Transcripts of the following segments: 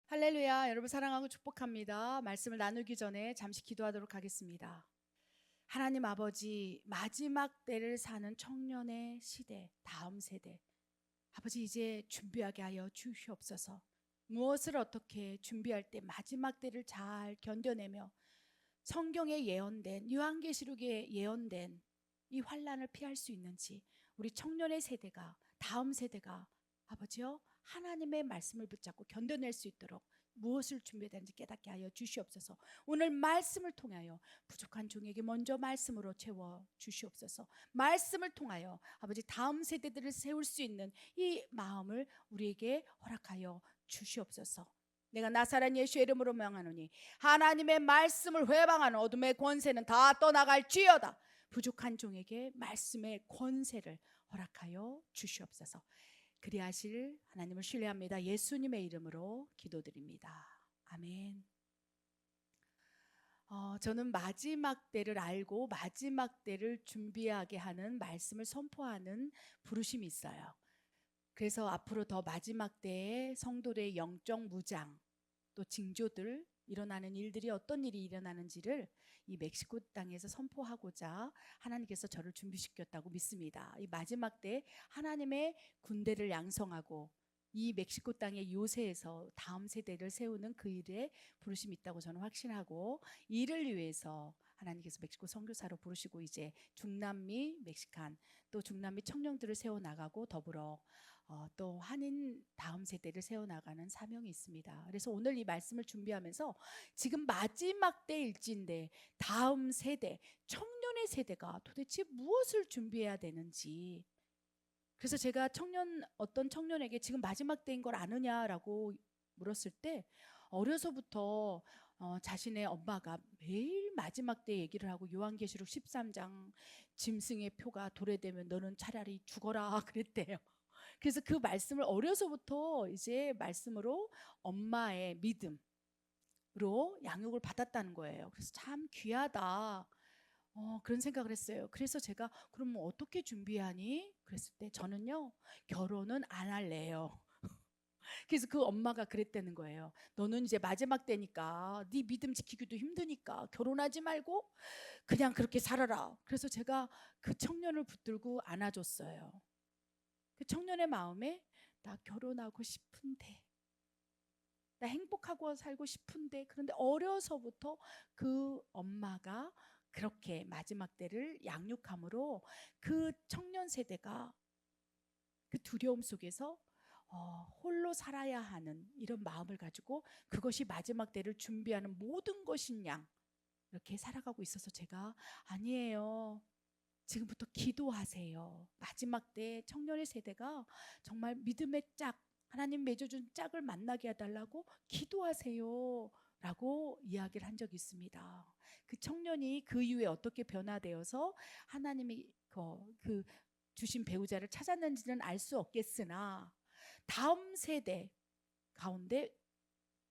할렐루야, 여러분 사랑하고 축복합니다. 말씀을 나누기 전에 잠시 기도하도록 하겠습니다. 하나님 아버지, 마지막 때를 사는 청년의 시대, 다음 세대, 아버지 이제 준비하게 하여 주시옵소서. 무엇을 어떻게 준비할 때 마지막 때를 잘 견뎌내며 성경에 예언된, 요한계시록에 예언된 이 환란을 피할 수 있는지 우리 청년의 세대가, 다음 세대가 아버지여 하나님의 말씀을 붙잡고 견뎌낼 수 있도록 무엇을 준비해야 되는지 깨닫게 하여 주시옵소서. 오늘 말씀을 통하여 부족한 종에게 먼저 말씀으로 채워 주시옵소서. 말씀을 통하여 아버지 다음 세대들을 세울 수 있는 이 마음을 우리에게 허락하여 주시옵소서. 내가 나사렛 예수의 이름으로 명하노니 하나님의 말씀을 회방하는 어둠의 권세는 다 떠나갈지어다. 부족한 종에게 말씀의 권세를 허락하여 주시옵소서. 그리하실 하나님을 신뢰합니다. 예수님의 이름으로 기도드립니다. 아멘. 저는 마지막 때를 알고 마지막 때를 준비하게 하는 말씀을 선포하는 부르심이 있어요. 그래서 앞으로 더 마지막 때에 성도들의 영적 무장, 또 징조들, 일어나는 일들이 어떤 일이 일어나는지를 이 멕시코 땅에서 선포하고자 하나님께서 저를 준비시켰다고 믿습니다. 이 마지막 때 하나님의 군대를 양성하고 이 멕시코 땅의 요새에서 다음 세대를 세우는 그 일에 부르심이 있다고 저는 확신하고, 이를 위해서 하나님께서 멕시코 선교사로 부르시고 이제 중남미 멕시칸 또 중남미 청년들을 세워나가고 더불어 또 한인 다음 세대를 세워나가는 사명이 있습니다. 그래서 오늘 이 말씀을 준비하면서 지금 마지막 때일진데 다음 세대, 청년의 세대가 도대체 무엇을 준비해야 되는지, 그래서 제가 어떤 청년에게 지금 마지막 때인 걸 아느냐라고 물었을 때 어려서부터 자신의 엄마가 매일 마지막 때 얘기를 하고 요한계시록 13장 짐승의 표가 도래되면 너는 차라리 죽어라 그랬대요. 그래서 그 말씀을 어려서부터 이제 말씀으로 엄마의 믿음으로 양육을 받았다는 거예요. 그래서 참 귀하다. 그런 생각을 했어요. 그래서 제가 그럼 뭐 어떻게 준비하니? 그랬을 때 저는요, 결혼은 안 할래요. 그래서 그 엄마가 그랬다는 거예요. 너는 이제 마지막 때니까 네 믿음 지키기도 힘드니까 결혼하지 말고 그냥 그렇게 살아라. 그래서 제가 그 청년을 붙들고 안아줬어요. 그 청년의 마음에 나 결혼하고 싶은데, 나 행복하고 살고 싶은데, 그런데 어려서부터 그 엄마가 그렇게 마지막 때를 양육함으로 그 청년 세대가 그 두려움 속에서 홀로 살아야 하는 이런 마음을 가지고 그것이 마지막 때를 준비하는 모든 것인 양 이렇게 살아가고 있어서 제가 아니에요. 지금부터 기도하세요. 마지막 때 청년의 세대가 정말 믿음의 짝, 하나님 맺어준 짝을 만나게 해달라고 기도하세요 라고 이야기를 한 적이 있습니다. 그 청년이 그 이후에 어떻게 변화되어서 하나님이 그 주신 배우자를 찾았는지는 알 수 없겠으나 다음 세대 가운데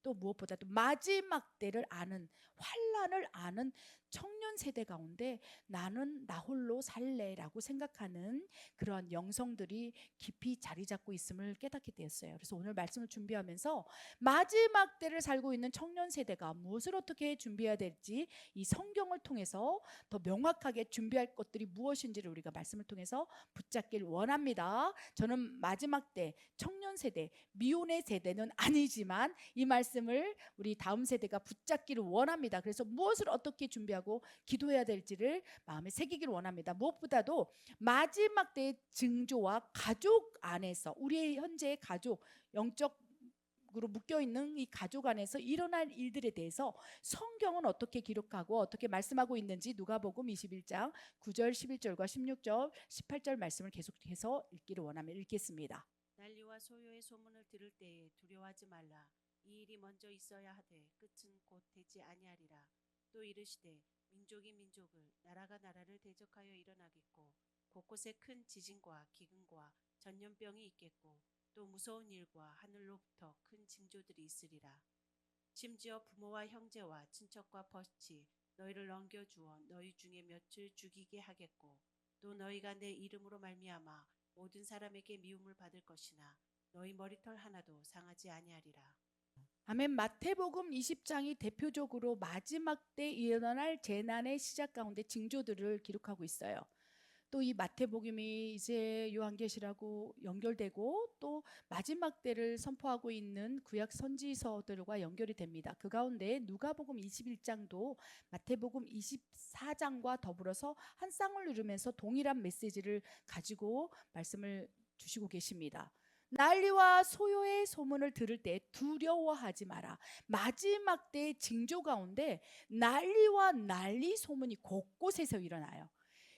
또 무엇보다도 마지막 때를 아는, 환란을 아는 청년 세대 가운데 나는 나 홀로 살래라고 생각하는 그러한 영성들이 깊이 자리 잡고 있음을 깨닫게 되었어요. 그래서 오늘 말씀을 준비하면서 마지막 때를 살고 있는 청년 세대가 무엇을 어떻게 준비해야 될지 이 성경을 통해서 더 명확하게 준비할 것들이 무엇인지를 우리가 말씀을 통해서 붙잡길 원합니다. 저는 마지막 때 청년 세대, 미혼의 세대는 아니지만 이 말씀을 우리 다음 세대가 붙잡기를 원합니다. 그래서 무엇을 어떻게 준비하고 기도해야 될지를 마음에 새기기를 원합니다. 무엇보다도 마지막 때의 징조와 가족 안에서 우리의 현재의 가족, 영적 으로 묶여 있는 이 가족 안에서 일어날 일들에 대해서 성경은 어떻게 기록하고 어떻게 말씀하고 있는지 누가복음 21장 9절 11절과 16절 18절 말씀을 계속해서 읽기를 원하며 읽겠습니다. 난리와 소요의 소문을 들을 때에 두려워하지 말라. 이 일이 먼저 있어야 하되 끝은 곧 되지 아니하리라. 또 이르시되 민족이 민족을, 나라가 나라를 대적하여 일어나겠고 곳곳에 큰 지진과 기근과 전염병이 있겠고 또 무서운 일과 하늘로부터 큰 징조들이 있으리라. 심지어 부모와 형제와 친척과 벗이 너희를 넘겨주어 너희 중에 몇을 죽이게 하겠고 또 너희가 내 이름으로 말미암아 모든 사람에게 미움을 받을 것이나 너희 머리털 하나도 상하지 아니하리라. 아멘. 마태복음 20장이 대표적으로 마지막 때 일어날 재난의 시작 가운데 징조들을 기록하고 있어요. 또 이 마태복음이 이제 요한계시라고 연결되고 또 마지막 때를 선포하고 있는 구약 선지서들과 연결이 됩니다. 그 가운데 누가복음 21장도 마태복음 24장과 더불어서 한 쌍을 이루면서 동일한 메시지를 가지고 말씀을 주시고 계십니다. 난리와 소요의 소문을 들을 때 두려워하지 마라. 마지막 때의 징조 가운데 난리와 난리 소문이 곳곳에서 일어나요.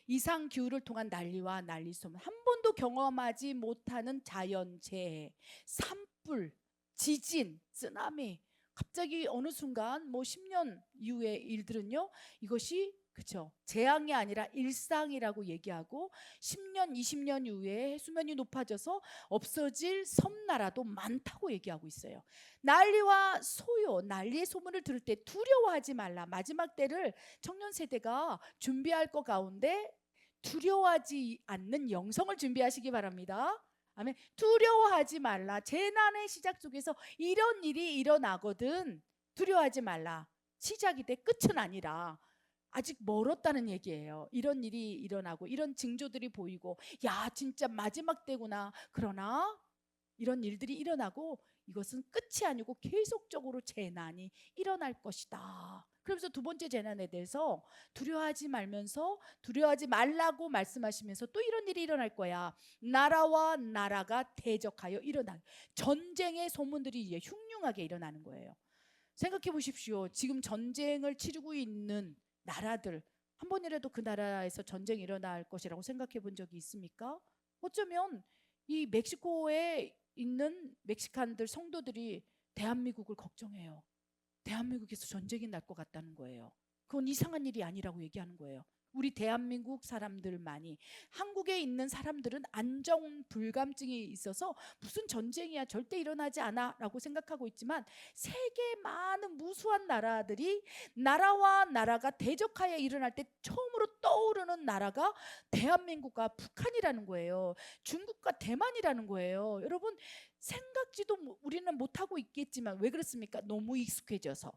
이상 기후를 통한 난리와 난리 소문, 한 번도 경험하지 못하는 자연재해, 산불, 지진, 쓰나미, 갑자기 어느 순간 뭐 10년 이후의 일들은요, 이것이 그쵸, 재앙이 아니라 일상이라고 얘기하고 10년, 20년 이후에 해수면이 높아져서 없어질 섬나라도 많다고 얘기하고 있어요. 난리와 소요, 난리의 소문을 들을 때 두려워하지 말라. 마지막 때를 청년 세대가 준비할 것 가운데 두려워하지 않는 영성을 준비하시기 바랍니다. 아멘. 두려워하지 말라. 재난의 시작 속에서 이런 일이 일어나거든. 두려워하지 말라. 시작이 돼 끝은 아니라 아직 멀었다는 얘기예요. 이런 일이 일어나고 이런 징조들이 보이고 야 진짜 마지막 때구나. 그러나 이런 일들이 일어나고 이것은 끝이 아니고 계속적으로 재난이 일어날 것이다. 그러면서 두 번째 재난에 대해서 두려워하지 말면서 두려워하지 말라고 말씀하시면서 또 이런 일이 일어날 거야. 나라와 나라가 대적하여 일어나. 전쟁의 소문들이 이제 흉흉하게 일어나는 거예요. 생각해 보십시오. 지금 전쟁을 치르고 있는 나라들, 한 번이라도 그 나라에서 전쟁이 일어날 것이라고 생각해 본 적이 있습니까? 어쩌면 이 멕시코에 있는 멕시칸들 성도들이 대한민국을 걱정해요. 대한민국에서 전쟁이 날 것 같다는 거예요. 그건 이상한 일이 아니라고 얘기하는 거예요. 우리 대한민국 사람들만이, 한국에 있는 사람들은 안정 불감증이 있어서 무슨 전쟁이야 절대 일어나지 않아 라고 생각하고 있지만 세계 많은 무수한 나라들이 나라와 나라가 대적하여 일어날 때 처음으로 떠오르는 나라가 대한민국과 북한이라는 거예요. 중국과 대만이라는 거예요. 여러분 생각지도 우리는 못하고 있겠지만 왜 그렇습니까? 너무 익숙해져서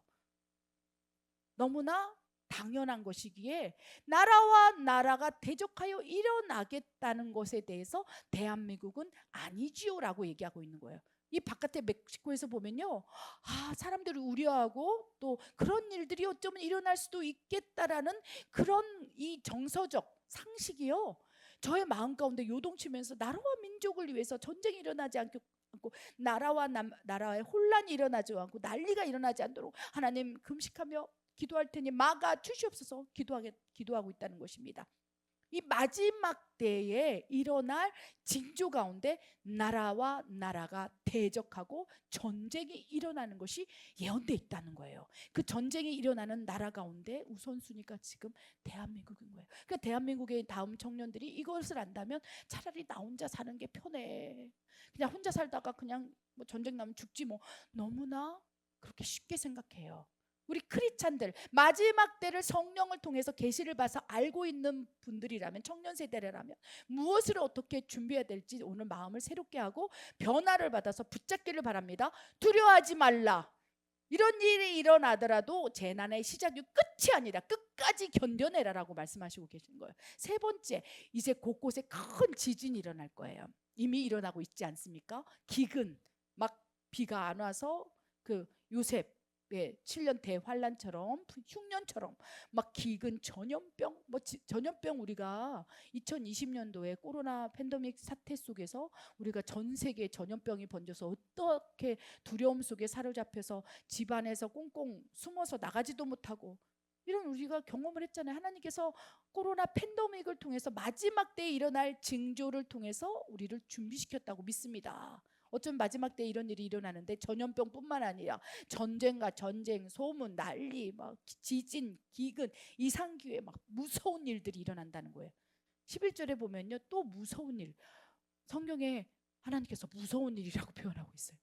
너무나 당연한 것이기에 나라와 나라가 대적하여 일어나겠다는 것에 대해서 대한민국은 아니지요라고 얘기하고 있는 거예요. 이 바깥에 멕시코에서 보면요, 사람들이 우려하고 또 그런 일들이 어쩌면 일어날 수도 있겠다라는 그런 이 정서적 상식이요, 저의 마음 가운데 요동치면서 나라와 민족을 위해서 전쟁이 일어나지 않고 나라와 나라의 혼란이 일어나지 않고 난리가 일어나지 않도록 하나님 금식하며 기도할 테니 막아 주시옵소서 기도하고 있다는 것입니다. 이 마지막 때에 일어날 징조 가운데 나라와 나라가 대적하고 전쟁이 일어나는 것이 예언되어 있다는 거예요. 그 전쟁이 일어나는 나라 가운데 우선순위가 지금 대한민국인 거예요. 그러니까 대한민국의 다음 청년들이 이것을 안다면 차라리 나 혼자 사는 게 편해. 그냥 혼자 살다가 그냥 뭐 전쟁 나면 죽지 뭐. 너무나 그렇게 쉽게 생각해요. 우리 크리스찬들 마지막 때를 성령을 통해서 계시를 봐서 알고 있는 분들이라면, 청년 세대라면 무엇을 어떻게 준비해야 될지 오늘 마음을 새롭게 하고 변화를 받아서 붙잡기를 바랍니다. 두려워하지 말라. 이런 일이 일어나더라도 재난의 시작이 끝이 아니라 끝까지 견뎌내라라고 말씀하시고 계신 거예요. 세 번째, 이제 곳곳에 큰 지진이 일어날 거예요. 이미 일어나고 있지 않습니까? 기근, 막 비가 안 와서 그 요셉 7년 대환란처럼 흉년처럼 막 기근, 전염병, 뭐 전염병, 우리가 2020년도에 코로나 팬데믹 사태 속에서 우리가 전 세계에 전염병이 번져서 어떻게 두려움 속에 사로잡혀서 집안에서 꽁꽁 숨어서 나가지도 못하고 이런 우리가 경험을 했잖아요. 하나님께서 코로나 팬데믹을 통해서 마지막 때에 일어날 징조를 통해서 우리를 준비시켰다고 믿습니다. 어쩌면 마지막 때 이런 일이 일어나는데 전염병뿐만 아니라 전쟁과 전쟁, 소문, 난리, 막 지진, 기근, 이상기후에 막 무서운 일들이 일어난다는 거예요. 11절에 보면요, 또 무서운 일, 성경에 하나님께서 무서운 일이라고 표현하고 있어요.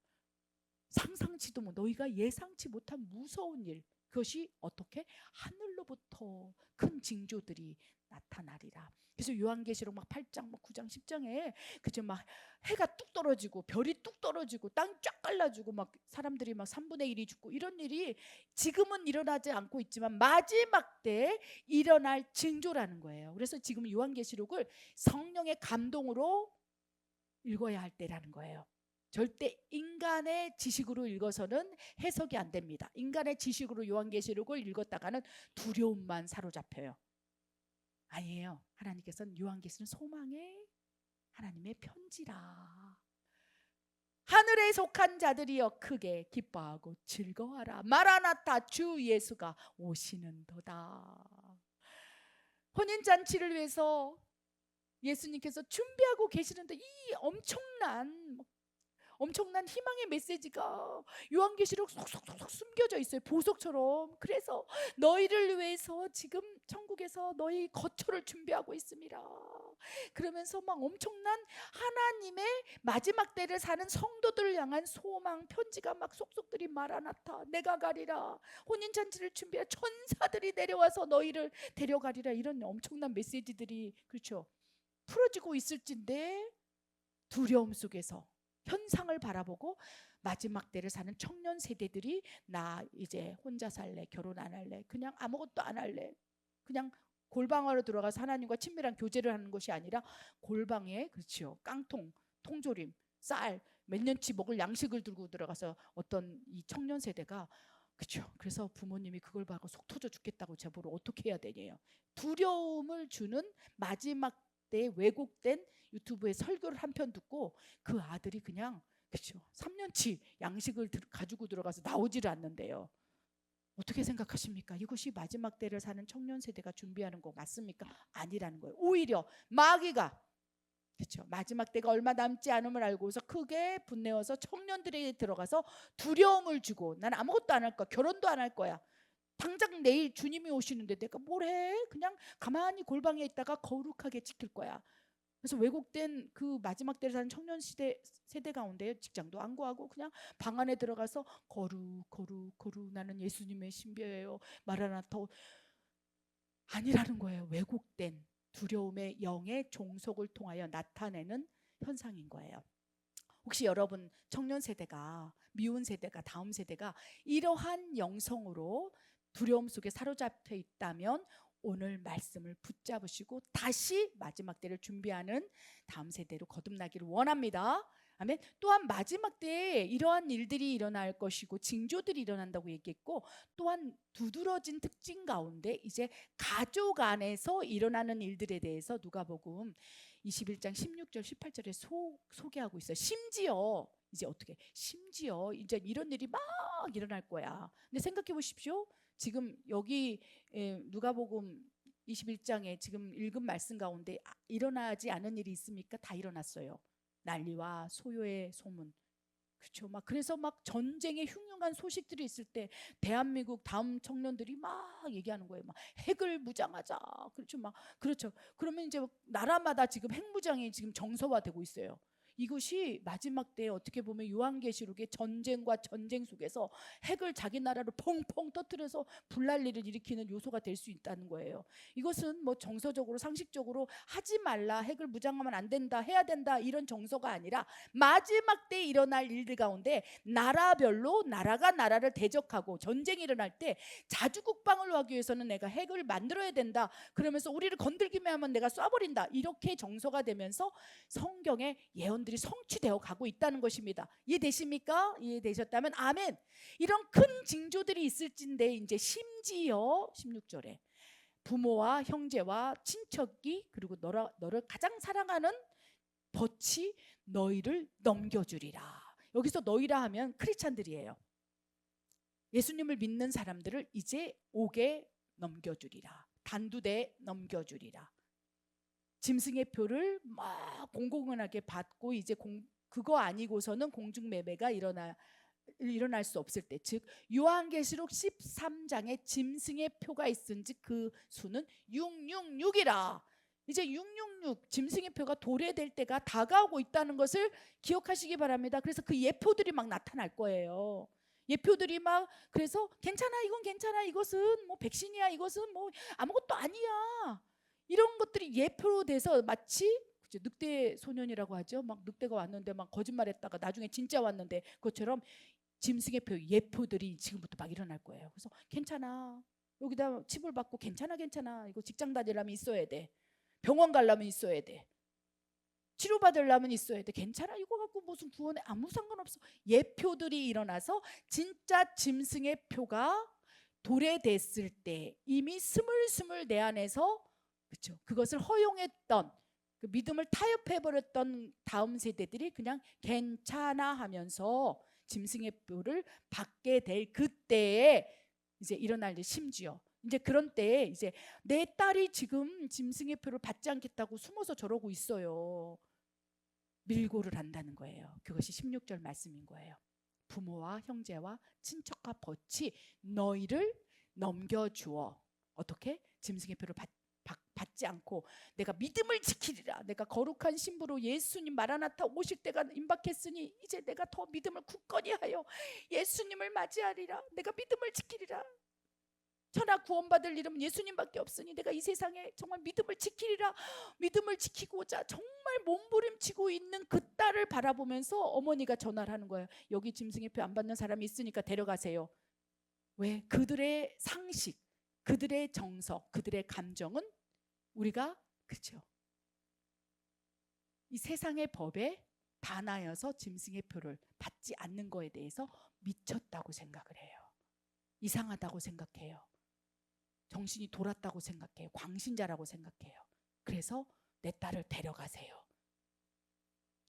상상치도 못, 너희가 예상치 못한 무서운 일, 그것이 어떻게? 하늘로부터 큰 징조들이 나타나리라. 그래서 요한계시록 막 8장, 막 9장, 10장에 그죠, 막 해가 뚝 떨어지고 별이 뚝 떨어지고 땅 쫙 갈라지고 막 사람들이 막 3분의 1이 죽고 이런 일이 지금은 일어나지 않고 있지만 마지막 때 일어날 징조라는 거예요. 그래서 지금 요한계시록을 성령의 감동으로 읽어야 할 때라는 거예요. 절대 인간의 지식으로 읽어서는 해석이 안 됩니다. 인간의 지식으로 요한계시록을 읽었다가는 두려움만 사로잡혀요. 아니에요. 하나님께서는 요한계시록은 소망의 하나님의 편지라. 하늘에 속한 자들이여 크게 기뻐하고 즐거워하라. 마라나타, 주 예수가 오시는도다. 혼인잔치를 위해서 예수님께서 준비하고 계시는데 이 엄청난 희망의 메시지가 요한계시록 속속속 숨겨져 있어요. 보석처럼. 그래서 너희를 위해서 지금 천국에서 너희 거처를 준비하고 있습니다. 그러면서 막 엄청난 하나님의 마지막 때를 사는 성도들을 향한 소망 편지가 막 속속들이 마라나타, 내가 가리라, 혼인잔치를 준비해 천사들이 내려와서 너희를 데려가리라, 이런 엄청난 메시지들이 그렇죠 풀어지고 있을진데, 두려움 속에서 현상을 바라보고 마지막 때를 사는 청년 세대들이 나 이제 혼자 살래, 결혼 안 할래, 그냥 아무것도 안 할래, 그냥 골방으로 들어가서 하나님과 친밀한 교제를 하는 것이 아니라 골방에 그렇죠 깡통, 통조림, 쌀, 몇 년치 먹을 양식을 들고 들어가서 어떤 이 청년 세대가 그렇죠. 그래서 부모님이 그걸 보고 속 터져 죽겠다고 제보를 어떻게 해야 되냐요. 두려움을 주는 마지막 때 왜곡된 유튜브에 설교를 한 편 듣고 그 아들이 그냥 그렇죠 3년치 양식을 가지고 들어가서 나오지를 않는데요. 어떻게 생각하십니까? 이것이 마지막 때를 사는 청년 세대가 준비하는 거 맞습니까? 아니라는 거예요. 오히려 마귀가 그렇죠 마지막 때가 얼마 남지 않음을 알고서 크게 분내어서 청년들에게 들어가서 두려움을 주고, 난 아무것도 안 할 거야, 결혼도 안 할 거야, 당장 내일 주님이 오시는데 내가 뭘 해? 그냥 가만히 골방에 있다가 거룩하게 지킬 거야. 그래서 왜곡된 그 마지막 때를 사는 청년 세대 가운데 직장도 안 구하고 그냥 방 안에 들어가서 거룩 나는 예수님의 신비예요, 마라나타, 아니라는 거예요. 왜곡된 두려움의 영의 종속을 통하여 나타내는 현상인 거예요. 혹시 여러분 청년 세대가, 미운 세대가, 다음 세대가 이러한 영성으로 두려움 속에 사로잡혀 있다면 오늘 말씀을 붙잡으시고 다시 마지막 때를 준비하는 다음 세대로 거듭나기를 원합니다. 아멘. 또한 마지막 때에 이러한 일들이 일어날 것이고 징조들이 일어난다고 얘기했고, 또한 두드러진 특징 가운데 이제 가족 안에서 일어나는 일들에 대해서 누가복음 21장 16절 18절에 소개하고 있어요. 심지어 이제 이런 일이 막 일어날 거야. 근데 생각해 보십시오. 지금 여기 누가복음 21장에 지금 읽은 말씀 가운데 일어나지 않은 일이 있습니까? 다 일어났어요. 난리와 소요의 소문, 그렇죠. 막 그래서 막 전쟁의 흉흉한 소식들이 있을 때 대한민국 다음 청년들이 막 얘기하는 거예요. 막 핵을 무장하자. 그렇죠. 막 그렇죠. 그러면 이제 나라마다 지금 핵무장이 지금 정서화되고 있어요. 이것이 마지막 때에 어떻게 보면 요한계시록의 전쟁과 전쟁 속에서 핵을 자기 나라로 펑펑 터뜨려서 불난리를 일으키는 요소가 될 수 있다는 거예요. 이것은 뭐 정서적으로 상식적으로 하지 말라, 핵을 무장하면 안 된다, 해야 된다, 이런 정서가 아니라 마지막 때 일어날 일들 가운데 나라별로 나라가 나라를 대적하고 전쟁이 일어날 때 자주국방을 하기 위해서는 내가 핵을 만들어야 된다, 그러면서 우리를 건들기만 하면 내가 쏴버린다, 이렇게 정서가 되면서 성경의 예언들이 성취되어 가고 있다는 것입니다. 이해되십니까? 이해되셨다면 아멘. 이런 큰 징조들이 있을진데 이제 심지어 16절에 부모와 형제와 친척이 그리고 너를 가장 사랑하는 벗이 너희를 넘겨주리라. 여기서 너희라 하면 크리스찬들이에요. 예수님을 믿는 사람들을 이제 옥에 넘겨주리라, 단두대에 넘겨주리라. 짐승의 표를 막 공공연하게 받고 이제 그거 아니고서는 공중매매가 일어날 수 없을 때, 즉 요한계시록 13장에 짐승의 표가 있은즉 그 수는 666이라. 이제 666 짐승의 표가 도래될 때가 다가오고 있다는 것을 기억하시기 바랍니다. 그래서 그 예표들이 막 나타날 거예요. 예표들이 막 그래서 괜찮아, 이건 괜찮아, 이것은 뭐 백신이야, 이것은 뭐 아무것도 아니야, 이런 것들이 예표로 돼서 마치 그죠? 늑대 소년이라고 하죠. 막 늑대가 왔는데 막 거짓말했다가 나중에 진짜 왔는데 그것처럼 짐승의 표 예표들이 지금부터 막 일어날 거예요. 그래서 괜찮아, 여기다 칩을 받고 괜찮아, 괜찮아, 이거 직장 다니려면 있어야 돼, 병원 가려면 있어야 돼, 치료받으려면 있어야 돼, 괜찮아, 이거 갖고 무슨 구원에 아무 상관없어. 예표들이 일어나서 진짜 짐승의 표가 도래됐을 때 이미 스물스물 내 안에서 그렇죠, 그것을 허용했던 그 믿음을 타협해버렸던 다음 세대들이 그냥 괜찮아 하면서 짐승의 표를 받게 될 그때에 이제 일어날 일, 심지어 이제 그런 때에 이제 내 딸이 지금 짐승의 표를 받지 않겠다고 숨어서 저러고 있어요. 밀고를 한다는 거예요. 그것이 16절 말씀인 거예요. 부모와 형제와 친척과 벗이 너희를 넘겨주어 어떻게? 짐승의 표를 받지 않고 내가 믿음을 지키리라. 내가 거룩한 신부로 예수님 마라나타 오실 때가 임박했으니 이제 내가 더 믿음을 굳건히 하여 예수님을 맞이하리라. 내가 믿음을 지키리라. 천하 구원받을 이름은 예수님밖에 없으니 내가 이 세상에 정말 믿음을 지키리라. 믿음을 지키고자 정말 몸부림치고 있는 그 딸을 바라보면서 어머니가 전화를 하는 거예요. 여기 짐승의 표 안 받는 사람이 있으니까 데려가세요. 왜? 그들의 상식, 그들의 정서, 그들의 감정은 우리가 그렇죠, 이 세상의 법에 반하여서 짐승의 표를 받지 않는 거에 대해서 미쳤다고 생각을 해요. 이상하다고 생각해요. 정신이 돌았다고 생각해요. 광신자라고 생각해요. 그래서 내 딸을 데려가세요.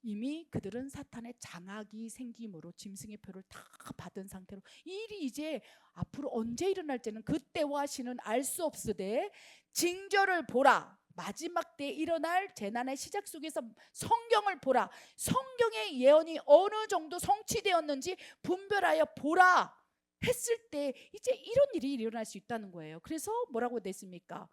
이미 그들은 사탄의 장악이 생김으로 짐승의 표를 다 받은 상태로 이 일이 이제 앞으로 언제 일어날지는 그때와 시는 알 수 없으되 징조를 보라. 마지막 때에 일어날 재난의 시작 속에서 성경을 보라. 성경의 예언이 어느 정도 성취되었는지 분별하여 보라 했을 때 이제 이런 일이 일어날 수 있다는 거예요. 그래서 뭐라고 됐습니까?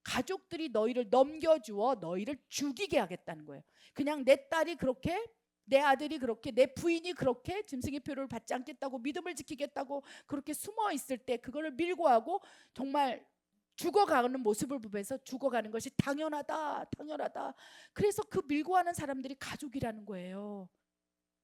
가족들이 너희를 넘겨주어 너희를 죽이게 하겠다는 거예요. 그냥 내 딸이 그렇게, 내 아들이 그렇게, 내 부인이 그렇게 짐승의 표를 받지 않겠다고 믿음을 지키겠다고 그렇게 숨어 있을 때 그거를 밀고 하고 정말 죽어가는 모습을 보면서 죽어가는 것이 당연하다, 당연하다. 그래서 그 밀고 하는 사람들이 가족이라는 거예요.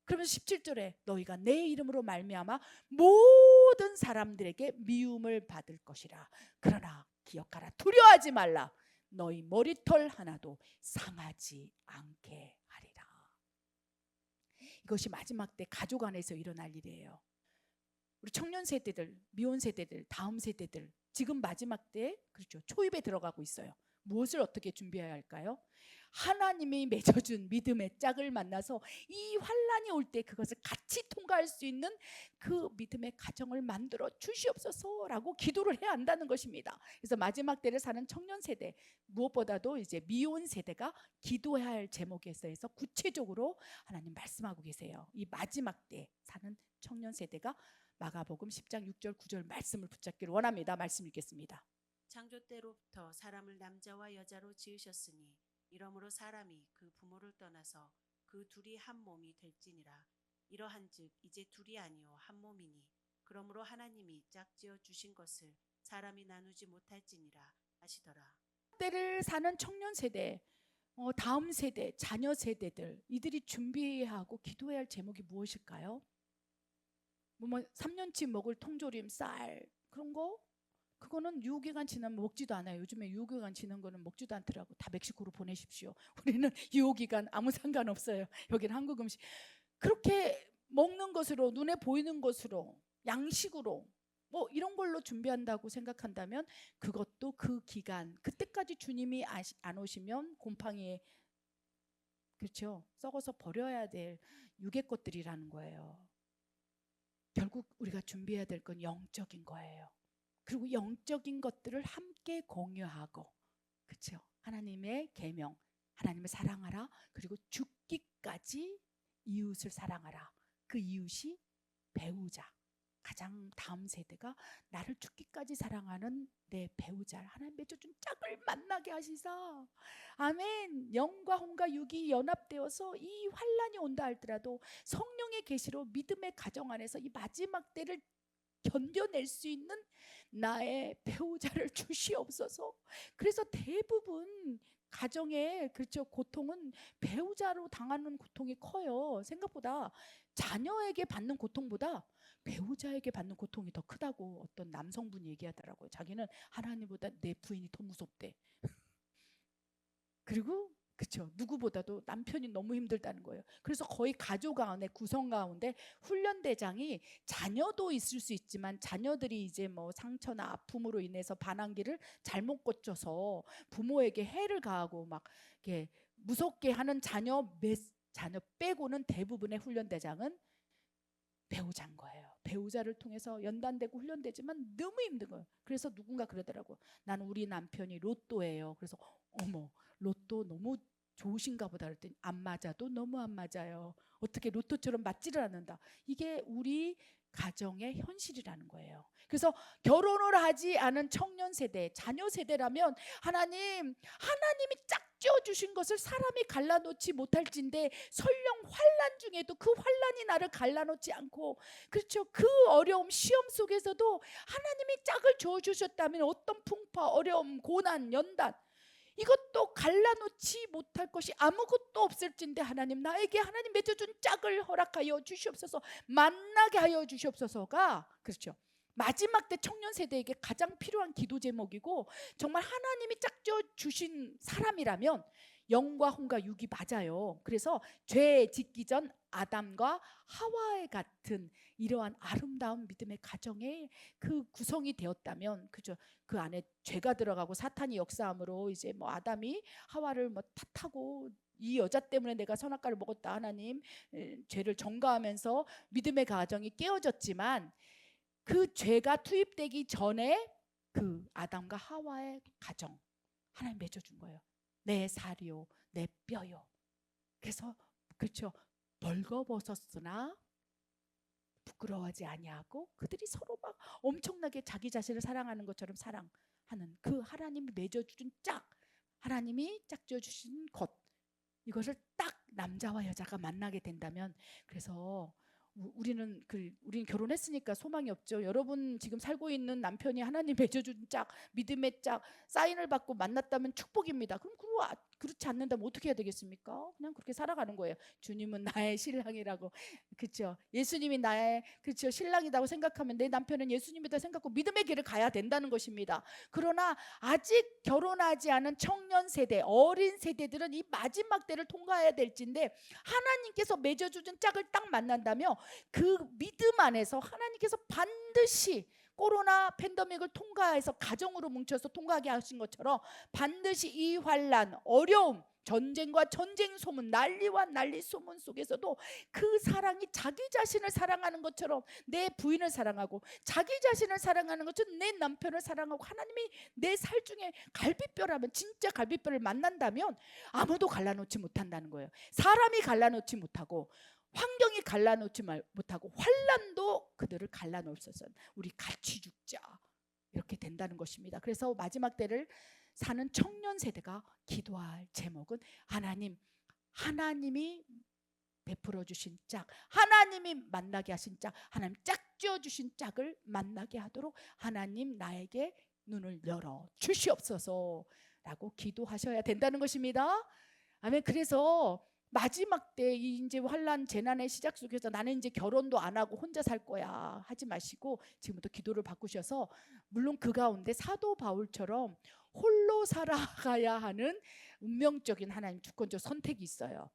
그러면서 17절에 너희가 내 이름으로 말미암아 모든 사람들에게 미움을 받을 것이라. 그러나 기억하라, 두려워하지 말라. 너희 머리털 하나도 상하지 않게 하리라. 이것이 마지막 때 가족 안에서 일어날 일이에요. 우리 청년 세대들, 미혼 세대들, 다음 세대들 지금 마지막 때 그렇죠, 초입에 들어가고 있어요. 무엇을 어떻게 준비해야 할까요? 하나님이 맺어준 믿음의 짝을 만나서 이 환란이 올 때 그것을 같이 통과할 수 있는 그 믿음의 가정을 만들어 주시옵소서라고 기도를 해야 한다는 것입니다. 그래서 마지막 때를 사는 청년 세대, 무엇보다도 이제 미혼 세대가 기도해야 할 제목에 대해서 구체적으로 하나님 말씀하고 계세요. 이 마지막 때 사는 청년 세대가 마가복음 10장 6절 9절 말씀을 붙잡기를 원합니다. 말씀 읽겠습니다. 창조 때로부터 사람을 남자와 여자로 지으셨으니 이러므로 사람이 그 부모를 떠나서 그 둘이 한 몸이 될지니라. 이러한즉 이제 둘이 아니요 한 몸이니 그러므로 하나님이 짝지어 주신 것을 사람이 나누지 못할지니라 하시더라. 때를 사는 청년 세대, 다음 세대, 자녀 세대들 이들이 준비해야 하고 기도해야 할 제목이 무엇일까요? 뭐 3년치 먹을 통조림, 쌀 그런 거? 그거는 유효기간 지나면 먹지도 않아요. 요즘에 유효기간 지난 거는 먹지도 않더라고. 다 멕시코로 보내십시오. 우리는 유효기간 아무 상관없어요. 여기는 한국 음식. 그렇게 먹는 것으로, 눈에 보이는 것으로, 양식으로 뭐 이런 걸로 준비한다고 생각한다면 그것도 그 기간, 그때까지 주님이 안 오시면 곰팡이에 그렇죠, 썩어서 버려야 될 유괴 것들이라는 거예요. 결국 우리가 준비해야 될 건 영적인 거예요. 그리고 영적인 것들을 함께 공유하고, 그렇죠, 하나님의 계명, 하나님을 사랑하라, 그리고 죽기까지 이웃을 사랑하라. 그 이웃이 배우자, 가장 다음 세대가 나를 죽기까지 사랑하는 내 배우자 하나님 맺어준 짝을 만나게 하시사. 아멘. 영과 혼과 육이 연합되어서 이 환란이 온다 할지라도 성령의 계시로 믿음의 가정 안에서 이 마지막 때를 견뎌낼 수 있는 나의 배우자를 주시옵소서. 그래서 대부분 가정의 그렇죠 고통은 배우자로 당하는 고통이 커요. 생각보다 자녀에게 받는 고통보다 배우자에게 받는 고통이 더 크다고 어떤 남성분이 얘기하더라고요. 자기는 하나님보다 내 부인이 더 무섭대. 그리고 그쵸 누구보다도 남편이 너무 힘들다는 거예요. 그래서 거의 가족 안에 구성 가운데 훈련대장이 자녀도 있을 수 있지만 자녀들이 이제 뭐 상처나 아픔으로 인해서 반항기를 잘못 고쳐서 부모에게 해를 가하고 막 이렇게 무섭게 하는 자녀 빼고는 대부분의 훈련대장은 배우자인 거예요. 배우자를 통해서 연단되고 훈련되지만 너무 힘든 거예요. 그래서 누군가 그러더라고. 나는 우리 남편이 로또예요. 그래서 어머 로또 너무 좋으신가 보다 그랬더니 안 맞아도 너무 안 맞아요. 어떻게 로또처럼 맞지를 않는다. 이게 우리 가정의 현실이라는 거예요. 그래서 결혼을 하지 않은 청년 세대, 자녀 세대라면 하나님이 짝지어 주신 것을 사람이 갈라놓지 못할진데 설령 환란 중에도 그 환란이 나를 갈라놓지 않고 그렇죠. 그 어려움 시험 속에서도 하나님이 짝을 주어 주셨다면 어떤 풍파, 어려움, 고난, 연단 이것도 갈라놓지 못할 것이 아무것도 없을진데 나에게 하나님 맺어준 짝을 허락하여 주시옵소서. 만나게 하여 주시옵소서가 그렇죠. 마지막 때 청년 세대에게 가장 필요한 기도 제목이고 정말 하나님이 짝지어 주신 사람이라면 영과 혼과 육이 맞아요. 그래서 죄 짓기 전 아담과 하와의 같은 이러한 아름다운 믿음의 가정의 그 구성이 되었다면 그죠. 그 안에 죄가 들어가고 사탄이 역사함으로 이제 뭐 아담이 하와를 뭐 탓하고 이 여자 때문에 내가 선악과를 먹었다 하나님 죄를 전가하면서 믿음의 가정이 깨어졌지만 그 죄가 투입되기 전에 그 아담과 하와의 가정 하나님 맺어준 거예요. 내 살이요 내 뼈요. 그래서 그렇죠. 벌거벗었으나 부끄러워하지 아니하고 그들이 서로 막 엄청나게 자기 자신을 사랑하는 것처럼 사랑하는 그 하나님이 맺어주신 짝 하나님이 짝지어 주신 것 이것을 딱 남자와 여자가 만나게 된다면 그래서 우리는 결혼했으니까 소망이 없죠. 여러분 지금 살고 있는 남편이 하나님 맺어준 짝 믿음의 짝 사인을 받고 만났다면 축복입니다. 그럼 그렇지 않는다면 어떻게 해야 되겠습니까? 그냥 그렇게 살아가는 거예요. 주님은 나의 신랑이라고 그렇죠. 예수님이 나의 그렇죠 신랑이라고 생각하면 내 남편은 예수님이다 생각하고 믿음의 길을 가야 된다는 것입니다. 그러나 아직 결혼하지 않은 청년 세대 어린 세대들은 이 마지막 때를 통과해야 될진데 하나님께서 맺어주신 짝을 딱 만난다며 그 믿음 안에서 하나님께서 반드시 코로나 팬데믹을 통과해서 가정으로 뭉쳐서 통과하게 하신 것처럼 반드시 이 환란 어려움 전쟁과 전쟁 소문 난리와 난리 소문 속에서도 그 사랑이 자기 자신을 사랑하는 것처럼 내 부인을 사랑하고 자기 자신을 사랑하는 것처럼 내 남편을 사랑하고 하나님이 내 살 중에 갈비뼈라면 진짜 갈비뼈를 만난다면 아무도 갈라놓지 못한다는 거예요. 사람이 갈라놓지 못하고 환경이 갈라놓지 못하고 환란도 그들을 갈라놓을 수 없어요. 우리 같이 죽자 이렇게 된다는 것입니다. 그래서 마지막 때를 사는 청년 세대가 기도할 제목은 하나님이 베풀어 주신 짝 하나님이 만나게 하신 짝 하나님 짝지어 주신 짝을 만나게 하도록 하나님 나에게 눈을 열어 주시옵소서라고 기도하셔야 된다는 것입니다. 아멘. 그래서 마지막 때 이제 환란 재난의 시작 속에서 나는 이제 결혼도 안 하고 혼자 살 거야 하지 마시고 지금부터 기도를 바꾸셔서 물론 그 가운데 사도 바울처럼 홀로 살아가야 하는 운명적인 하나님 주권적 선택이 있어요.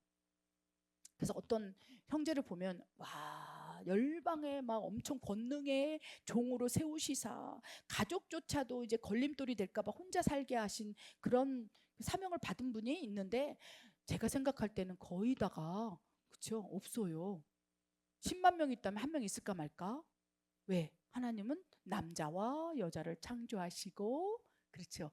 그래서 어떤 형제를 보면 와 열방에 막 엄청 권능의 종으로 세우시사 가족조차도 이제 걸림돌이 될까봐 혼자 살게 하신 그런 사명을 받은 분이 있는데 제가 생각할 때는 거의 다가 그렇죠 없어요. 10만 명 있다면 한 명 있을까 말까? 왜? 하나님은 남자와 여자를 창조하시고 그렇죠.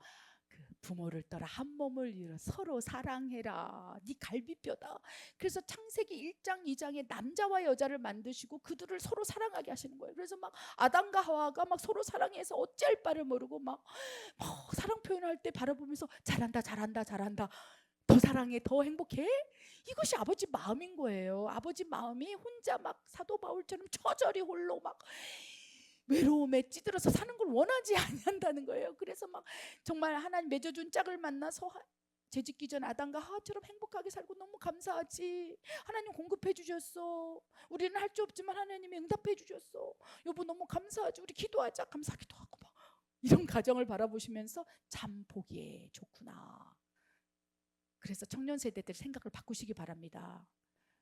부모를 떠나 한 몸을 이루어 서로 사랑해라. 네 갈비뼈다. 그래서 창세기 1장 2장에 남자와 여자를 만드시고 그들을 서로 사랑하게 하시는 거예요. 그래서 막 아담과 하와가 막 서로 사랑해서 어찌할 바를 모르고 막 사랑 표현할 때 바라보면서 잘한다 잘한다 잘한다, 더 사랑해, 더 행복해. 이것이 아버지 마음인 거예요. 아버지 마음이 혼자 막 사도 바울처럼 처절히 홀로 막 외로움에 찌들어서 사는 걸 원하지 않는다는 거예요. 그래서 막 정말 하나님 맺어준 짝을 만나서 재짓기 전 아담과 하와처럼 행복하게 살고 너무 감사하지. 하나님 공급해 주셨어. 우리는 할 수 없지만 하나님이 응답해 주셨어. 여보 너무 감사하지. 우리 기도하자. 감사하기도 하고 막 이런 가정을 바라보시면서 참 보기에 좋구나. 그래서 청년 세대들 생각을 바꾸시기 바랍니다.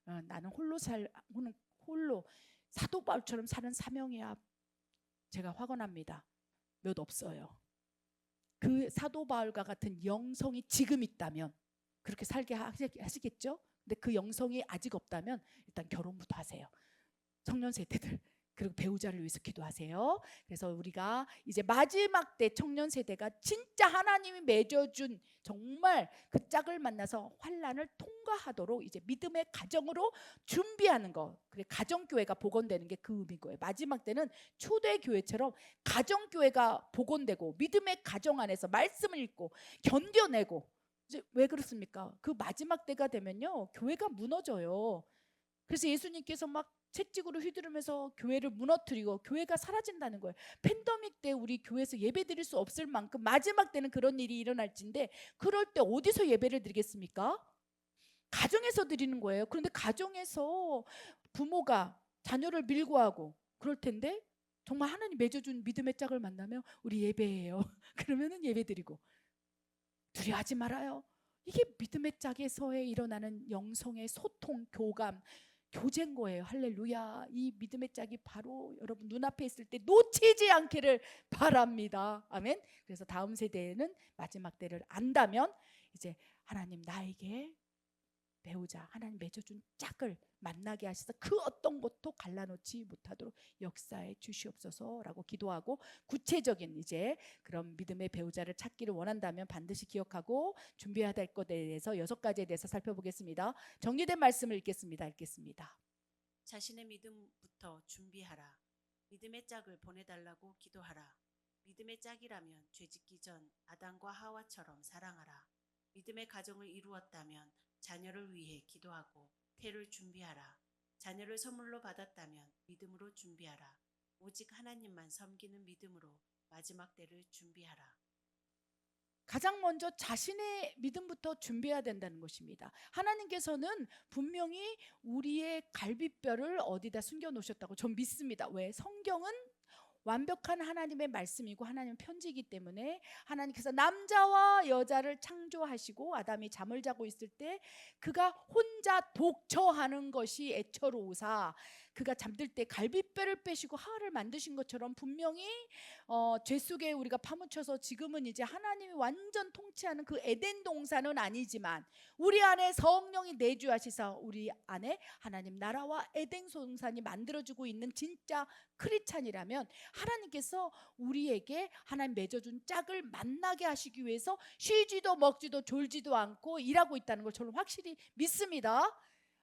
나는 홀로 사도 바울처럼 사는 사명이야. 제가 확언합니다. 몇 없어요. 그 사도 바울과 같은 영성이 지금 있다면 그렇게 살게 하시겠죠? 근데 그 영성이 아직 없다면 일단 결혼부터 하세요. 청년 세대들, 그리고 배우자를 위해서 기도하세요. 그래서 우리가 이제 마지막 때 청년 세대가 진짜 하나님이 맺어준 정말 그 짝을 만나서 환난을 통과하도록 이제 믿음의 가정으로 준비하는 거. 그래 가정교회가 복원되는 게 그 의미인 거예요. 마지막 때는 초대교회처럼 가정교회가 복원되고 믿음의 가정 안에서 말씀을 읽고 견뎌내고. 이제 왜 그렇습니까? 그 마지막 때가 되면요 교회가 무너져요. 그래서 예수님께서 막 채찍으로 휘두르면서 교회를 무너뜨리고 교회가 사라진다는 거예요. 팬데믹 때 우리 교회에서 예배 드릴 수 없을 만큼 마지막 때는 그런 일이 일어날진데, 그럴 때 어디서 예배를 드리겠습니까? 가정에서 드리는 거예요. 그런데 가정에서 부모가 자녀를 밀고 하고 그럴 텐데 정말 하나님 맺어준 믿음의 짝을 만나면 우리 예배해요. 그러면은 예배 드리고. 두려워하지 말아요. 이게 믿음의 짝에서의 일어나는 영성의 소통, 교감, 교제인 거예요. 할렐루야. 이 믿음의 짝이 바로 여러분 눈앞에 있을 때 놓치지 않기를 바랍니다. 아멘. 그래서 다음 세대에는 마지막 때를 안다면 이제 하나님 나에게 배우자, 하나님 맺어준 짝을 만나게 하셔서 그 어떤 것도 갈라놓지 못하도록 역사해 주시옵소서라고 기도하고, 구체적인 이제 그런 믿음의 배우자를 찾기를 원한다면 반드시 기억하고 준비해야 될 것에 대해서 6가지에 대해서 살펴보겠습니다. 정리된 말씀을 읽겠습니다. 자신의 믿음부터 준비하라. 믿음의 짝을 보내달라고 기도하라. 믿음의 짝이라면 죄짓기 전 아담과 하와처럼 사랑하라. 믿음의 가정을 이루었다면 자녀를 위해 기도하고 태를 준비하라. 자녀를 선물로 받았다면 믿음으로 준비하라. 오직 하나님만 섬기는 믿음으로 마지막 때를 준비하라. 가장 먼저 자신의 믿음부터 준비해야 된다는 것입니다. 하나님께서는 분명히 우리의 갈비뼈를 어디다 숨겨 놓으셨다고 전 믿습니다. 왜? 성경은 완벽한 하나님의 말씀이고 하나님의 편지이기 때문에 하나님께서 남자와 여자를 창조하시고 아담이 잠을 자고 있을 때 그가 혼자 독처하는 것이 애처로우사 그가 잠들 때 갈비뼈를 빼시고 하와를 만드신 것처럼 분명히 죄 속에 우리가 파묻혀서 지금은 이제 하나님이 완전 통치하는 그 에덴 동산은 아니지만 우리 안에 성령이 내주하시사 우리 안에 하나님 나라와 에덴 동산이 만들어지고 있는 진짜 크리스찬이라면 하나님께서 우리에게 하나님 맺어준 짝을 만나게 하시기 위해서 쉬지도 먹지도 졸지도 않고 일하고 있다는 걸 저는 확실히 믿습니다.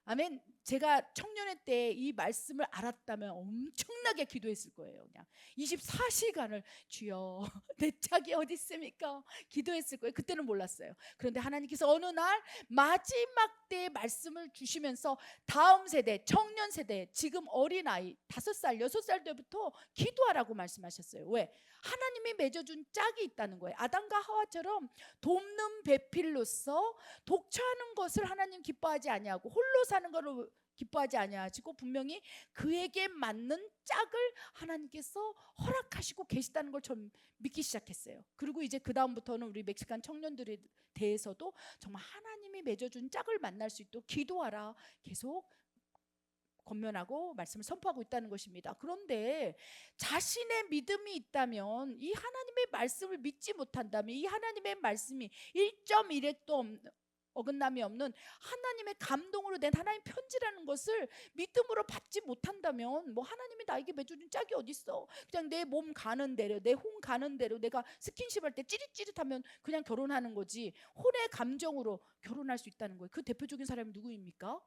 아멘. 제가 청년회 때 이 말씀을 알았다면 엄청나게 기도했을 거예요. 그냥 24시간을 주여 내 짝이 어디 있습니까? 기도했을 거예요. 그때는 몰랐어요. 그런데 하나님께서 어느 날 마지막 때의 말씀을 주시면서 다음 세대, 청년 세대, 지금 어린아이 5살, 6살 때부터 기도하라고 말씀하셨어요. 왜? 하나님이 맺어준 짝이 있다는 거예요. 아담과 하와처럼 돕는 배필로서 독처하는 것을 하나님 기뻐하지 아니하고 홀로 사는 것을 기뻐하지 아니하시고 분명히 그에게 맞는 짝을 하나님께서 허락하시고 계시다는 걸 좀 믿기 시작했어요. 그리고 이제 그 다음부터는 우리 멕시칸 청년들에 대해서도 정말 하나님이 맺어준 짝을 만날 수 있도록 기도하라 계속 권면하고 말씀을 선포하고 있다는 것입니다. 그런데 자신의 믿음이 있다면 이 하나님의 말씀을 믿지 못한다면 이 하나님의 말씀이 1.1획도 어긋남이 없는 하나님의 감동으로 낸 하나님 편지라는 것을 믿음으로 받지 못한다면 뭐 하나님이 나에게 맺어준 짝이 어딨어. 그냥 내 몸 가는 대로, 내 혼 가는 대로 내가 스킨십 할 때 찌릿찌릿하면 그냥 결혼하는 거지, 혼의 감정으로 결혼할 수 있다는 거예요. 그 대표적인 사람이 누구입니까?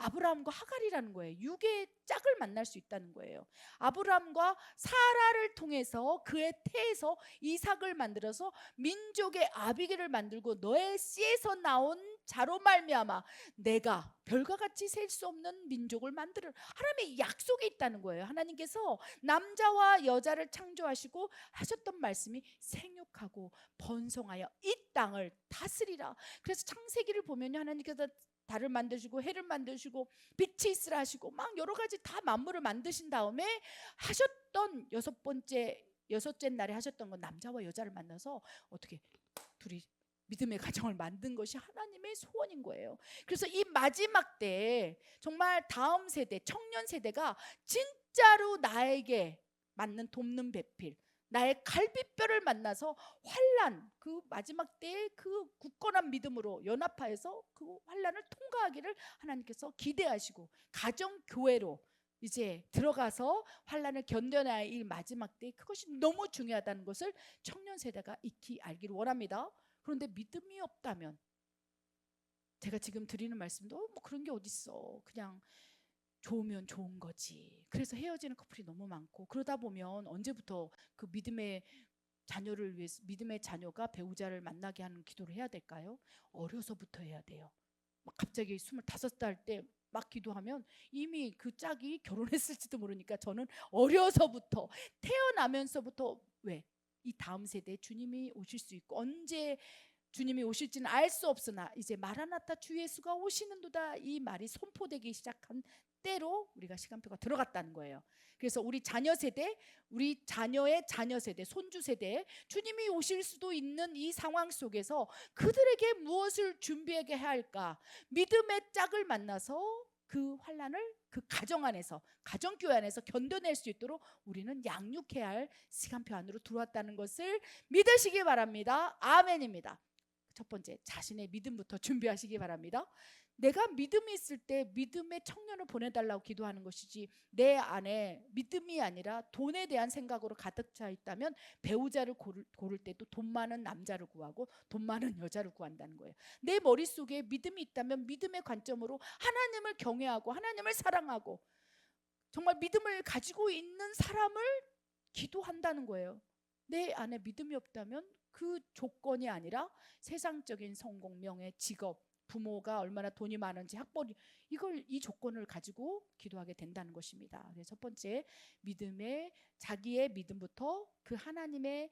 아브라함과 하갈이라는 거예요. 육의 짝을 만날 수 있다는 거예요. 아브라함과 사라를 통해서 그의 태에서 이삭을 만들어서 민족의 아비게를 만들고 너의 씨에서 나온 자로 말미암아 내가 별과 같이 셀 수 없는 민족을 만들을, 하나님의 약속이 있다는 거예요. 하나님께서 남자와 여자를 창조하시고 하셨던 말씀이 생육하고 번성하여 이 땅을 다스리라. 그래서 창세기를 보면 하나님께서 달을 만드시고 해를 만드시고 빛이 있으라 하시고 막 여러 가지 다 만물을 만드신 다음에 하셨던 여섯째 날에 하셨던 건 남자와 여자를 만나서 어떻게 둘이 믿음의 가정을 만든 것이 하나님의 소원인 거예요. 그래서 이 마지막 때에 정말 다음 세대, 청년 세대가 진짜로 나에게 맞는 돕는 배필, 나의 갈빗뼈를 만나서 환난, 그 마지막 때의 그 굳건한 믿음으로 연합하여서 그 환난을 통과하기를 하나님께서 기대하시고 가정 교회로 이제 들어가서 환난을 견뎌내야 할 이 마지막 때, 그것이 너무 중요하다는 것을 청년 세대가 익히 알기를 원합니다. 그런데 믿음이 없다면, 제가 지금 드리는 말씀도 뭐 그런 게 어딨어, 그냥 좋으면 좋은 거지, 그래서 헤어지는 커플이 너무 많고, 그러다 보면 언제부터 그 믿음의 자녀를 위해서, 믿음의 자녀가 배우자를 만나게 하는 기도를 해야 될까요? 어려서부터 해야 돼요. 막 갑자기 25살 때 막 기도하면 이미 그 짝이 결혼했을지도 모르니까, 저는 어려서부터, 태어나면서부터, 왜? 이 다음 세대에 주님이 오실 수 있고 언제 주님이 오실지는 알 수 없으나 이제 마라나타 주 예수가 오시는도다, 이 말이 선포되기 시작한 때로 우리가 시간표가 들어갔다는 거예요. 그래서 우리 자녀 세대, 우리 자녀의 자녀 세대, 손주 세대에 주님이 오실 수도 있는 이 상황 속에서 그들에게 무엇을 준비하게 해야 할까? 믿음의 짝을 만나서 그 환난을 그 가정 안에서, 가정교회 안에서 견뎌낼 수 있도록 우리는 양육해야 할 시간표 안으로 들어왔다는 것을 믿으시기 바랍니다. 아멘입니다. 첫 번째, 자신의 믿음부터 준비하시기 바랍니다. 내가 믿음이 있을 때 믿음의 청년을 보내달라고 기도하는 것이지, 내 안에 믿음이 아니라 돈에 대한 생각으로 가득 차 있다면 배우자를 고를 때도 돈 많은 남자를 구하고 돈 많은 여자를 구한다는 거예요. 내 머릿속에 믿음이 있다면 믿음의 관점으로 하나님을 경외하고 하나님을 사랑하고 정말 믿음을 가지고 있는 사람을 기도한다는 거예요. 내 안에 믿음이 없다면 그 조건이 아니라 세상적인 성공, 명예, 직업, 부모가 얼마나 돈이 많은지, 학벌이, 이 조건을 가지고 기도하게 된다는 것입니다. 그래서 첫 번째, 믿음의, 자기의 믿음부터 그 하나님의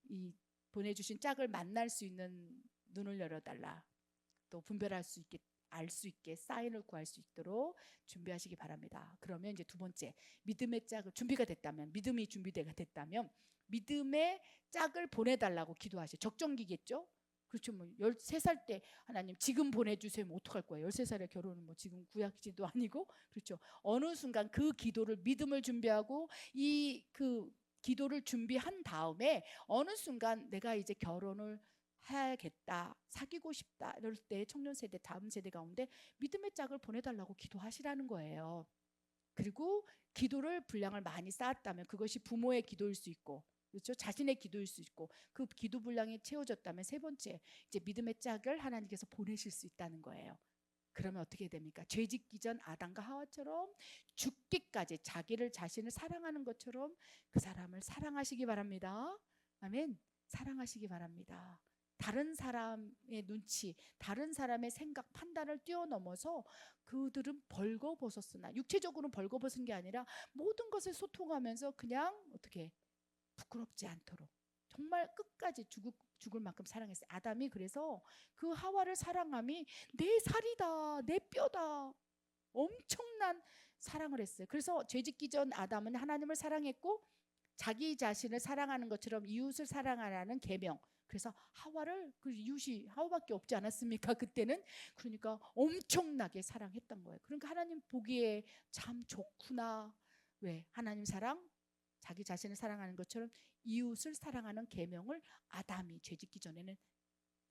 이 보내주신 짝을 만날 수 있는 눈을 열어달라. 또 분별할 수 있게, 알 수 있게 사인을 구할 수 있도록 준비하시기 바랍니다. 그러면 이제 두 번째, 믿음의 짝을 준비가 됐다면, 믿음이 준비가 됐다면 믿음의 짝을 보내달라고 기도하세요. 적정기겠죠? 그렇죠. 뭐 13살 때 하나님 지금 보내주세요. 뭐 어떡할 거예요? 13살에 결혼은 뭐 지금 구약지도 아니고, 그렇죠. 어느 순간 그 기도를, 믿음을 준비하고 이 그 기도를 준비한 다음에 어느 순간 내가 이제 결혼을 해야겠다, 사귀고 싶다, 이럴 때 청년 세대, 다음 세대 가운데 믿음의 짝을 보내달라고 기도하시라는 거예요. 그리고 기도를 분량을 많이 쌓았다면 그것이 부모의 기도일 수 있고, 그렇죠, 자신의 기도일 수 있고, 그 기도 분량이 채워졌다면 세 번째, 이제 믿음의 짝을 하나님께서 보내실 수 있다는 거예요. 그러면 어떻게 됩니까? 죄짓기 전 아담과 하와처럼 죽기까지 자기를, 자신을 사랑하는 것처럼 그 사람을 사랑하시기 바랍니다. 아멘. 사랑하시기 바랍니다. 다른 사람의 눈치, 다른 사람의 생각, 판단을 뛰어넘어서 그들은 벌거벗었으나, 육체적으로는 벌거벗은 게 아니라 모든 것을 소통하면서 그냥 어떻게 부끄럽지 않도록 정말 끝까지 죽을 만큼 사랑했어요. 아담이 그래서 그 하와를 사랑함이 내 살이다, 내 뼈다, 엄청난 사랑을 했어요. 그래서 죄짓기 전 아담은 하나님을 사랑했고 자기 자신을 사랑하는 것처럼 이웃을 사랑하라는 계명. 그래서 하와를, 그 이웃이 하와밖에 없지 않았습니까? 그때는. 그러니까 엄청나게 사랑했던 거예요. 그러니까 하나님 보기에 참 좋구나. 왜? 하나님 사랑, 자기 자신을 사랑하는 것처럼 이웃을 사랑하는 계명을 아담이 죄짓기 전에는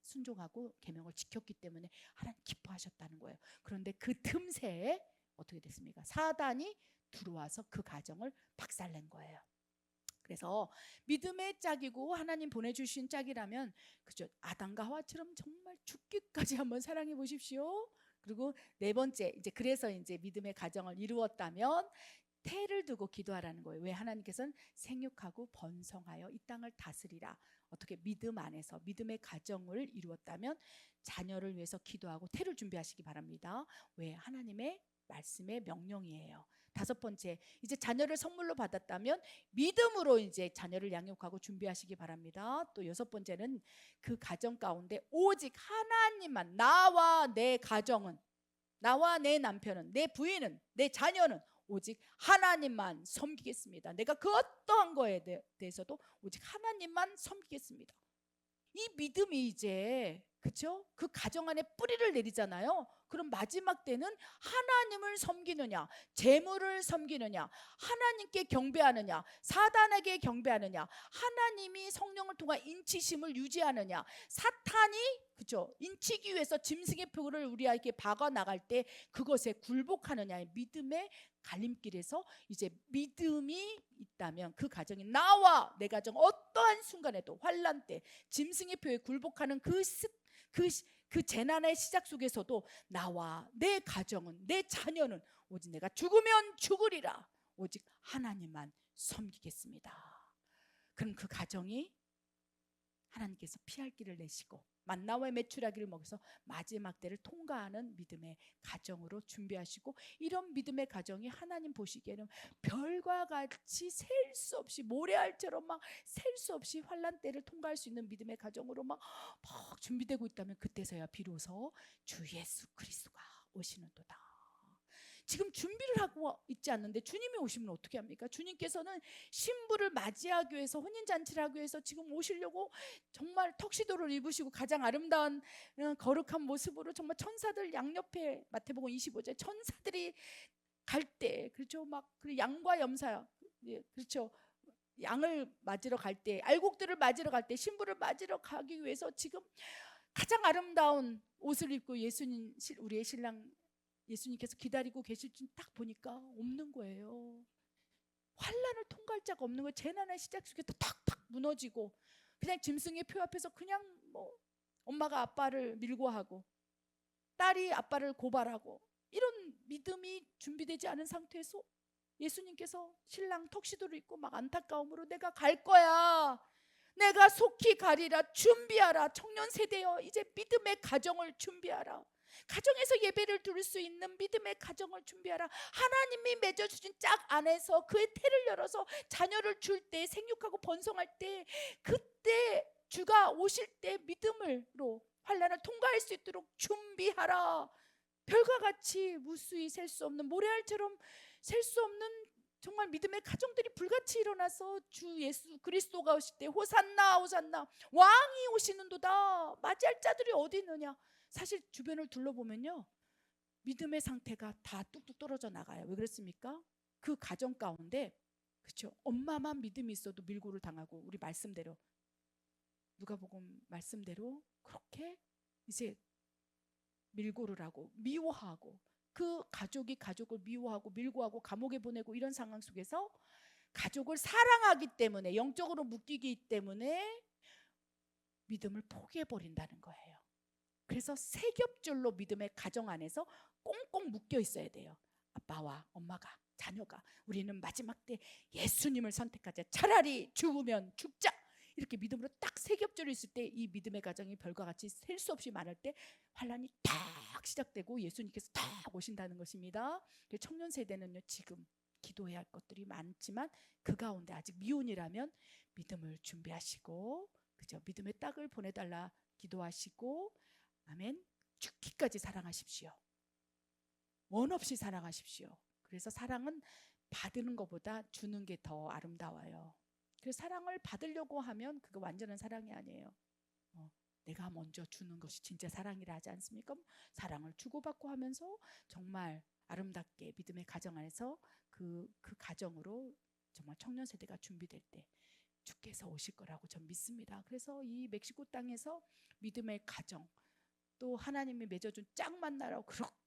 순종하고 계명을 지켰기 때문에 하나님 기뻐하셨다는 거예요. 그런데 그 틈새에 어떻게 됐습니까? 사단이 들어와서 그 가정을 박살낸 거예요. 그래서 믿음의 짝이고 하나님 보내주신 짝이라면 그죠? 아담과 하와처럼 정말 죽기까지 한번 사랑해 보십시오. 그리고 네 번째 이제 그래서 이제 믿음의 가정을 이루었다면 태를 두고 기도하라는 거예요. 왜? 하나님께서는 생육하고 번성하여 이 땅을 다스리라. 어떻게 믿음 안에서 믿음의 가정을 이루었다면 자녀를 위해서 기도하고 태를 준비하시기 바랍니다. 왜? 하나님의 말씀의 명령이에요. 다섯 번째, 이제 자녀를 선물로 받았다면 믿음으로 이제 자녀를 양육하고 준비하시기 바랍니다. 또 여섯 번째는 그 가정 가운데 오직 하나님만, 나와 내 가정은, 나와 내 남편은, 내 부인은, 내 자녀는 오직 하나님만 섬기겠습니다. 내가 그 어떠한 거에 대해서도 오직 하나님만 섬기겠습니다. 이 믿음이 이제 그렇죠? 그 가정 안에 뿌리를 내리잖아요. 그럼 마지막 때는 하나님을 섬기느냐, 재물을 섬기느냐, 하나님께 경배하느냐, 사단에게 경배하느냐, 하나님이 성령을 통한 인치심을 유지하느냐, 사탄이 그렇죠? 인치기 위해서 짐승의 표를 우리에게 박아 나갈 때 그것에 굴복하느냐의 믿음의 갈림길에서 이제 믿음이 있다면 그 가정이 나와 내 가정 어떠한 순간에도 환난 때 짐승의 표에 굴복하는 그 재난의 시작 속에서도 나와 내 가정은 내 자녀는 오직 내가 죽으면 죽으리라 오직 하나님만 섬기겠습니다. 그럼 그 가정이 하나님께서 피할 길을 내시고 만나와 메추라기를 먹여서 마지막 때를 통과하는 믿음의 가정으로 준비하시고 이런 믿음의 가정이 하나님 보시기에는 별과 같이 셀 수 없이 모래알처럼 막 셀 수 없이 환난 때를 통과할 수 있는 믿음의 가정으로 막 준비되고 있다면 그때서야 비로소 주 예수 그리스도가 오시는도다. 지금 준비를 하고 있지 않는데 주님이 오시면 어떻게 합니까? 주님께서는 신부를 맞이하기 위해서 혼인잔치를 하기 위해서 지금 오시려고 정말 턱시도를 입으시고 가장 아름다운 거룩한 모습으로 정말 천사들 양옆에 마태복음 25절 천사들이 갈 때 그렇죠? 막 양과 염사 그렇죠? 양을 맞으러 갈 때 알곡들을 맞으러 갈 때 신부를 맞으러 가기 위해서 지금 가장 아름다운 옷을 입고 예수님 우리의 신랑 예수님께서 기다리고 계실 줄 딱 보니까 없는 거예요. 환난을 통과할 자가 없는 거예요. 재난의 시작 속에 탁탁 무너지고 그냥 짐승의 표 앞에서 그냥 뭐 엄마가 아빠를 밀고 하고 딸이 아빠를 고발하고 이런 믿음이 준비되지 않은 상태에서 예수님께서 신랑 턱시도를 입고 막 안타까움으로 내가 갈 거야. 내가 속히 가리라. 준비하라. 청년 세대여 이제 믿음의 가정을 준비하라. 가정에서 예배를 드릴 수 있는 믿음의 가정을 준비하라. 하나님이 맺어주신 짝 안에서 그의 태를 열어서 자녀를 줄 때 생육하고 번성할 때 그때 주가 오실 때 믿음으로 환난을 통과할 수 있도록 준비하라. 별과 같이 무수히 셀 수 없는 모래알처럼 셀 수 없는 정말 믿음의 가정들이 불같이 일어나서 주 예수 그리스도가 오실 때 호산나 호산나 왕이 오시는도다. 맞이할 자들이 어디 있느냐. 사실 주변을 둘러보면요 믿음의 상태가 다 뚝뚝 떨어져 나가요. 왜 그렇습니까? 그 가정 가운데 그렇죠? 엄마만 믿음이 있어도 밀고를 당하고 우리 말씀대로 누가복음 말씀대로 그렇게 이제 밀고를 하고 미워하고 그 가족이 가족을 미워하고 밀고하고 감옥에 보내고 이런 상황 속에서 가족을 사랑하기 때문에 영적으로 묶이기 때문에 믿음을 포기해버린다는 거예요. 그래서 세 겹줄로 믿음의 가정 안에서 꽁꽁 묶여 있어야 돼요. 아빠와 엄마가 자녀가 우리는 마지막 때 예수님을 선택하자. 차라리 죽으면 죽자. 이렇게 믿음으로 딱 세 겹줄이 있을 때 이 믿음의 가정이 별과 같이 셀 수 없이 많을 때 환란이 딱 시작되고 예수님께서 딱 오신다는 것입니다. 청년 세대는요 지금 기도해야 할 것들이 많지만 그 가운데 아직 미혼이라면 믿음을 준비하시고 그죠? 믿음의 딱을 보내달라 기도하시고 아멘. 죽기까지 사랑하십시오. 원 없이 사랑하십시오. 그래서 사랑은 받는 것보다 주는 게 더 아름다워요. 그래서 사랑을 받으려고 하면 그거 완전한 사랑이 아니에요. 내가 먼저 주는 것이 진짜 사랑이라 하지 않습니까? 사랑을 주고받고 하면서 정말 아름답게 믿음의 가정 안에서 그 가정으로 정말 청년 세대가 준비될 때 주께서 오실 거라고 전 믿습니다. 그래서 이 멕시코 땅에서 믿음의 가정, 또 하나님이 맺어준 짝 만나라고 그렇게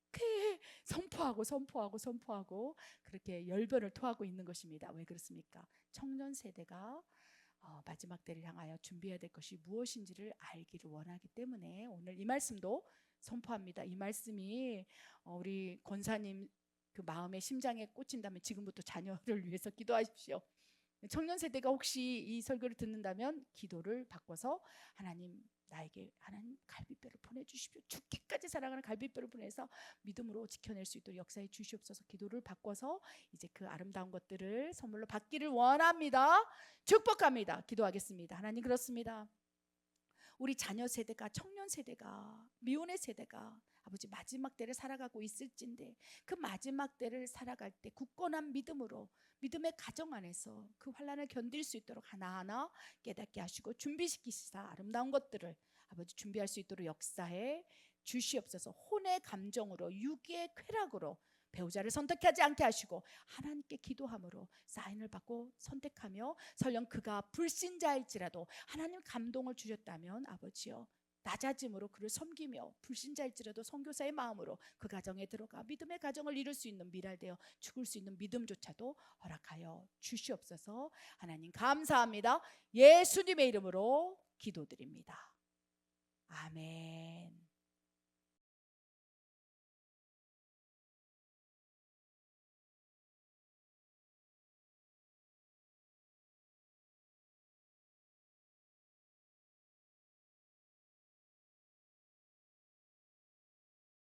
선포하고 그렇게 열변을 토하고 있는 것입니다. 왜 그렇습니까? 청년 세대가 마지막 때를 향하여 준비해야 될 것이 무엇인지를 알기를 원하기 때문에 오늘 이 말씀도 선포합니다. 이 말씀이 우리 권사님 그 마음의 심장에 꽂힌다면 지금부터 자녀를 위해서 기도하십시오. 청년 세대가 혹시 이 설교를 듣는다면 기도를 바꿔서 하나님, 나에게 하나님 갈비뼈를 보내주십시오. 죽기까지 사랑하는 갈비뼈를 보내서 믿음으로 지켜낼 수 있도록 역사해 주시옵소서. 기도를 바꿔서 이제 그 아름다운 것들을 선물로 받기를 원합니다. 축복합니다. 기도하겠습니다. 하나님, 그렇습니다. 우리 자녀 세대가, 청년 세대가, 미혼의 세대가 아버지 마지막 때를 살아가고 있을진데 그 마지막 때를 살아갈 때 굳건한 믿음으로 믿음의 가정 안에서 그 환난을 견딜 수 있도록 하나하나 깨닫게 하시고 준비시키시사 아름다운 것들을 아버지 준비할 수 있도록 역사해 주시옵소서. 혼의 감정으로, 육의 쾌락으로 배우자를 선택하지 않게 하시고 하나님께 기도함으로 사인을 받고 선택하며 설령 그가 불신자일지라도 하나님 감동을 주셨다면 아버지여 낮아짐으로 그를 섬기며 불신자일지라도 선교사의 마음으로 그 가정에 들어가 믿음의 가정을 이룰 수 있는 미랄되어 죽을 수 있는 믿음조차도 허락하여 주시옵소서. 하나님 감사합니다. 예수님의 이름으로 기도드립니다. 아멘.